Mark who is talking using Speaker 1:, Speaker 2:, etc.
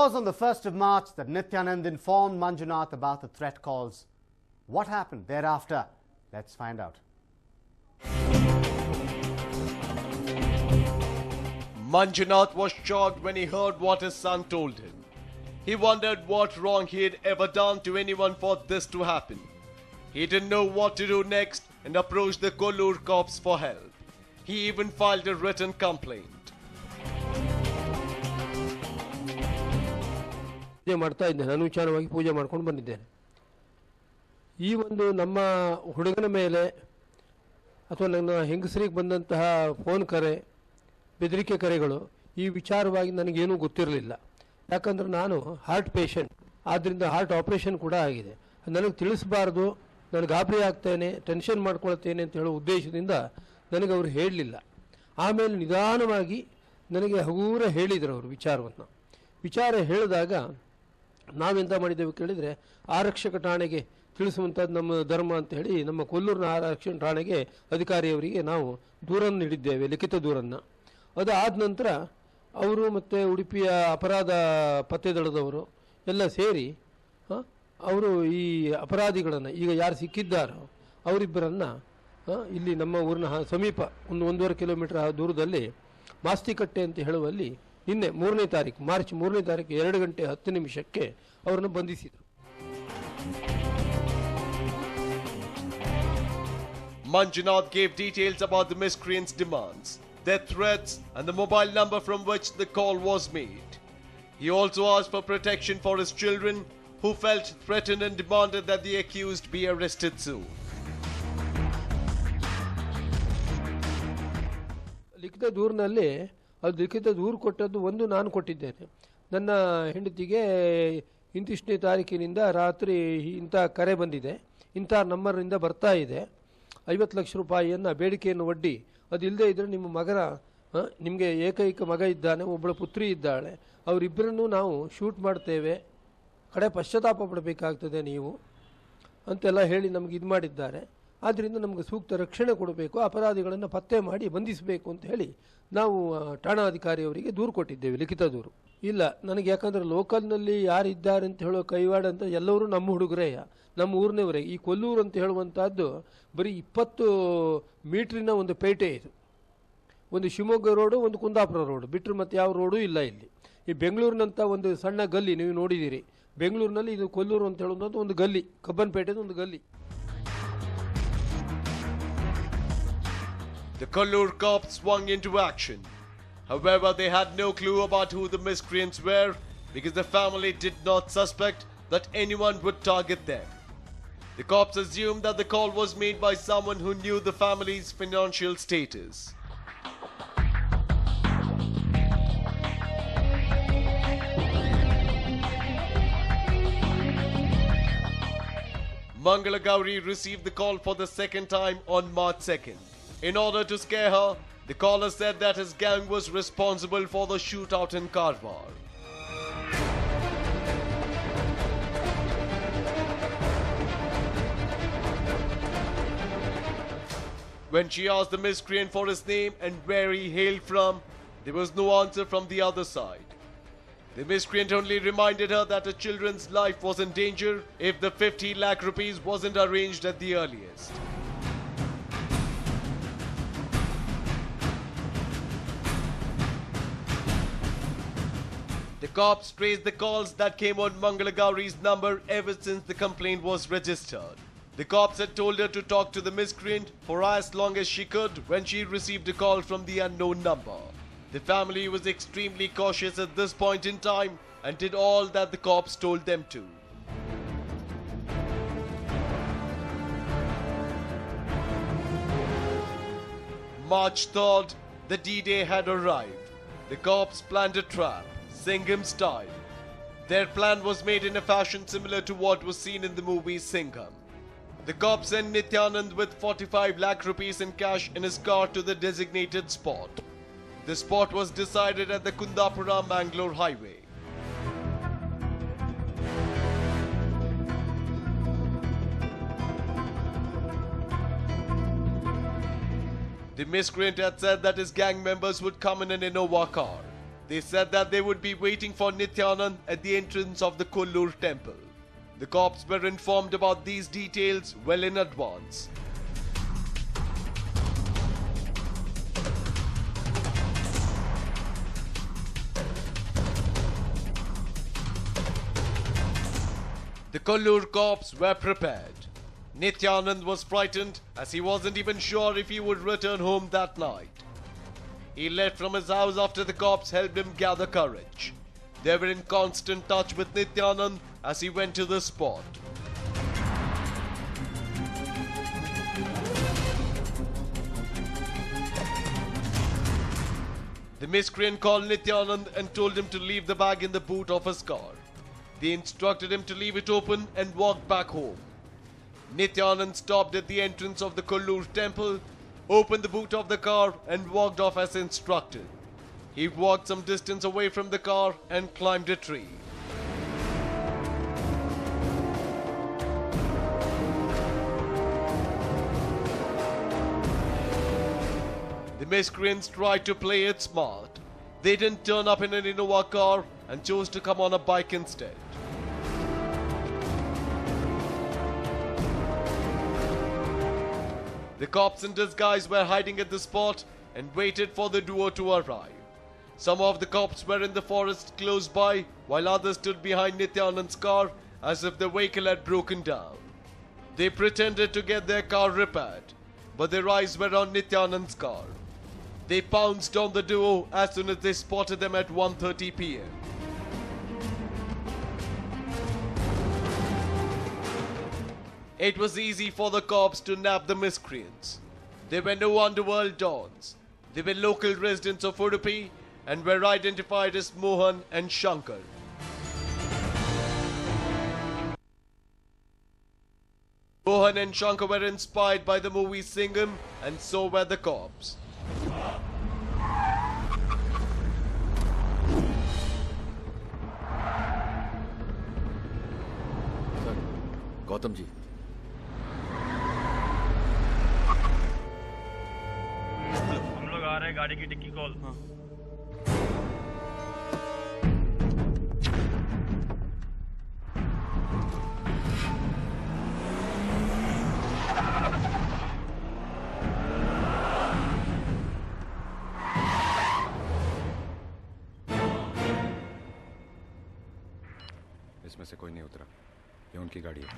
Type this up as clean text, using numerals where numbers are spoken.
Speaker 1: It was on the 1st of March that Nityanand informed Manjunath about the threat calls. What happened thereafter? Let's find out.
Speaker 2: Manjunath was shocked when he heard what his son told him. He wondered what wrong he had ever done to anyone for this to happen. He didn't know what to do next and approached the Kollur cops for help. He even filed a written complaint.
Speaker 3: ಪೂಜೆ ಮಾಡ್ತಾ ಇದ್ದೇನೆ, ಅನುಚಾನವಾಗಿ ಪೂಜೆ ಮಾಡ್ಕೊಂಡು ಬಂದಿದ್ದೇನೆ. ಈ ಒಂದು ನಮ್ಮ ಹುಡುಗನ ಮೇಲೆ ಅಥವಾ ನನ್ನ ಹೆಂಗಸರಿಗೆ ಬಂದಂತಹ ಫೋನ್ ಕರೆ, ಬೆದರಿಕೆ ಕರೆಗಳು ಈ ವಿಚಾರವಾಗಿ ನನಗೇನೂ ಗೊತ್ತಿರಲಿಲ್ಲ. ಯಾಕಂದರೆ ನಾನು ಹಾರ್ಟ್ ಪೇಷಂಟ್, ಆದ್ದರಿಂದ ಹಾರ್ಟ್ ಆಪರೇಷನ್ ಕೂಡ ಆಗಿದೆ. ನನಗೆ ತಿಳಿಸಬಾರ್ದು, ನಾನು ಗಾಬರಿ ಆಗ್ತೇನೆ, ಟೆನ್ಷನ್ ಮಾಡ್ಕೊಳ್ತೇನೆ ಅಂತ ಹೇಳೋ ಉದ್ದೇಶದಿಂದ ನನಗೆ ಅವರು ಹೇಳಲಿಲ್ಲ. ಆಮೇಲೆ ನಿಧಾನವಾಗಿ ನನಗೆ ಹಗೂರ ಹೇಳಿದರು ಅವರು ವಿಚಾರ ಹೇಳಿದಾಗ ನಾವೆಂತ ಮಾಡಿದ್ದೇವೆ ಕೇಳಿದರೆ, ಆರಕ್ಷಕ ಠಾಣೆಗೆ ತಿಳಿಸುವಂಥದ್ದು ನಮ್ಮ ಧರ್ಮ ಅಂತ ಹೇಳಿ ನಮ್ಮ ಕೊಲ್ಲೂರಿನ ಆರಕ್ಷಕ ಠಾಣೆಗೆ ಅಧಿಕಾರಿಯವರಿಗೆ ನಾವು ದೂರನ್ನು ನೀಡಿದ್ದೇವೆ, ಲಿಖಿತ ದೂರನ್ನು. ಅದು ಆದ ನಂತರ ಅವರು ಮತ್ತು ಉಡುಪಿಯ ಅಪರಾಧ ಪತ್ತೆ ದಳದವರು ಎಲ್ಲ ಸೇರಿ ಅವರು ಈ ಅಪರಾಧಿಗಳನ್ನು ಈಗ ಯಾರು ಸಿಕ್ಕಿದ್ದಾರೋ ಅವರಿಬ್ಬರನ್ನು ಇಲ್ಲಿ ನಮ್ಮ ಊರಿನ ಸಮೀಪ 1.5 ಕಿಲೋಮೀಟರ್ ದೂರದಲ್ಲಿ ಮಾಸ್ತಿಕಟ್ಟೆ ಅಂತ ಹೇಳುವಲ್ಲಿ ನಿನ್ನೆ ಮಾರ್ಚ್ 3ನೇ ತಾರೀಕು 2 ಗಂಟೆ 10 ನಿಮಿಷಕ್ಕೆ ಅವರನ್ನು ಬಂಧಿಸಿದರು.
Speaker 2: Manjunath gave details about the miscreants' demands, their threats and the mobile number from which the call was made. He also asked for protection for his children, who felt threatened and demanded that the accused be arrested soon.
Speaker 3: ಲಿಖಿತ ದೂರಿನಲ್ಲಿ ಅದು ಲಿಖಿತ ದೂರು ಕೊಟ್ಟದ್ದು ಒಂದು ನಾನು ಕೊಟ್ಟಿದ್ದೇನೆ. ನನ್ನ ಹೆಂಡತಿಗೆ ಇಂತಿಷ್ಟನೇ ತಾರೀಕಿನಿಂದ ರಾತ್ರಿ ಇಂಥ ಕರೆ ಬಂದಿದೆ, ಇಂಥ ನಂಬರ್ನಿಂದ ಬರ್ತಾ ಇದೆ, 50 ಲಕ್ಷ ರೂಪಾಯಿಯನ್ನು ಬೇಡಿಕೆಯನ್ನು ಒಡ್ಡಿ, ಅದು ಇಲ್ಲದೆ ಇದ್ದರೆ ನಿಮಗೆ ಏಕೈಕ ಮಗ ಇದ್ದಾನೆ, ಒಬ್ಬಳ ಪುತ್ರಿ ಇದ್ದಾಳೆ, ಅವರಿಬ್ಬರನ್ನೂ ನಾವು ಶೂಟ್ ಮಾಡ್ತೇವೆ, ಕಡೆ ಪಶ್ಚಾತ್ತಾಪ ಪಡಬೇಕಾಗ್ತದೆ ನೀವು ಅಂತೆಲ್ಲ ಹೇಳಿ ನಮಗೆ ಇದು ಮಾಡಿದ್ದಾರೆ. ಆದ್ದರಿಂದ ನಮಗೆ ಸೂಕ್ತ ರಕ್ಷಣೆ ಕೊಡಬೇಕು, ಅಪರಾಧಿಗಳನ್ನು ಪತ್ತೆ ಮಾಡಿ ಬಂಧಿಸಬೇಕು ಅಂತ ಹೇಳಿ ನಾವು ಠಾಣಾಧಿಕಾರಿಯವರಿಗೆ ದೂರು ಕೊಟ್ಟಿದ್ದೇವೆ, ಲಿಖಿತ ದೂರು. ಇಲ್ಲ ನನಗೆ, ಯಾಕಂದರೆ ಲೋಕಲ್ನಲ್ಲಿ ಯಾರಿದ್ದಾರೆ ಅಂತ ಹೇಳೋ ಕೈವಾಡ ಅಂತ ಎಲ್ಲರೂ ನಮ್ಮ ಹುಡುಗರೇ, ನಮ್ಮ ಊರಿನವರೇ. ಈ ಕೊಲ್ಲೂರು ಅಂತ ಹೇಳುವಂಥದ್ದು ಬರೀ 20 ಮೀಟ್ರಿನ ಒಂದು ಪೇಟೆ ಇದು. ಒಂದು ಶಿವಮೊಗ್ಗ ರೋಡು, ಒಂದು ಕುಂದಾಪುರ ರೋಡು ಬಿಟ್ಟರೆ ಮತ್ತೆ ಯಾವ ರೋಡು ಇಲ್ಲ ಇಲ್ಲಿ. ಈ ಬೆಂಗಳೂರಿನಂಥ ಒಂದು ಸಣ್ಣ ಗಲ್ಲಿ ನೀವು ನೋಡಿದ್ದೀರಿ, ಬೆಂಗಳೂರಿನಲ್ಲಿ ಇದು ಕೊಲ್ಲೂರು ಅಂತ ಹೇಳುವಂಥದ್ದು ಒಂದು ಗಲ್ಲಿ, ಕಬ್ಬನ್ಪೇಟೆದ ಒಂದು ಗಲ್ಲಿ.
Speaker 2: The Kollur cops swung into action. However, they had no clue about who the miscreants were because the family did not suspect that anyone would target them. The cops assumed that the call was made by someone who knew the family's financial status. Mangala Gauri received the call for the second time on March 2nd. In order to scare her, the caller said that his gang was responsible for the shootout in Karwar. When she asked the miscreant for his name and where he hailed from, there was no answer from the other side. The miscreant only reminded her that her children's life was in danger if the 50 lakh rupees wasn't arranged at the earliest. The cops traced the calls that came on Mangala Gauri's number ever since the complaint was registered. The cops had told her to talk to the miscreant for as long as she could when she received a call from the unknown number. The family was extremely cautious at this point in time and did all that the cops told them to. March 3rd, the D-Day had arrived. The cops planned a trap, Singham style. Their plan was made in a fashion similar to what was seen in the movie Singham. The cops sent Nityanand with 45 lakh rupees in cash in his car to the designated spot. The spot was decided at the Kundapura-Mangalore highway. The miscreant had said that his gang members would come in an Innova car. They said that they would be waiting for Nityanand at the entrance of the Kollur temple. The cops were informed about these details well in advance. The Kollur cops were prepared. Nityanand was frightened as he wasn't even sure if he would return home that night. He left from his house after the cops helped him gather courage. They were in constant touch with Nityanand as he went to the spot. The miscreant called Nityanand and told him to leave the bag in the boot of his car. They instructed him to leave it open and walk back home. Nityanand stopped at the entrance of the Kollur temple, opened the boot of the car and walked off as instructed. He walked some distance away from the car and climbed a tree. The miscreants tried to play it smart. They didn't turn up in an Innova car and chose to come on a bike instead. The cops in disguise were hiding at the spot and waited for the duo to arrive. Some of the cops were in the forest close by, while others stood behind Nityanand's car as if the vehicle had broken down. They pretended to get their car repaired, but their eyes were on Nityanand's car. They pounced on the duo as soon as they spotted them at 1:30 p.m. It was easy for the cops to nab the miscreants. They were no underworld dons. They were local residents of Udupi and were identified as Mohan and Shankar. Mohan and Shankar were inspired by the movie Singham, and so were the cops.
Speaker 4: Gautam ji
Speaker 5: हम लोग आ रहे हैं गाड़ी की dicky call
Speaker 4: इसमें से कोई नहीं उतरा, ये उनकी गाड़ी है।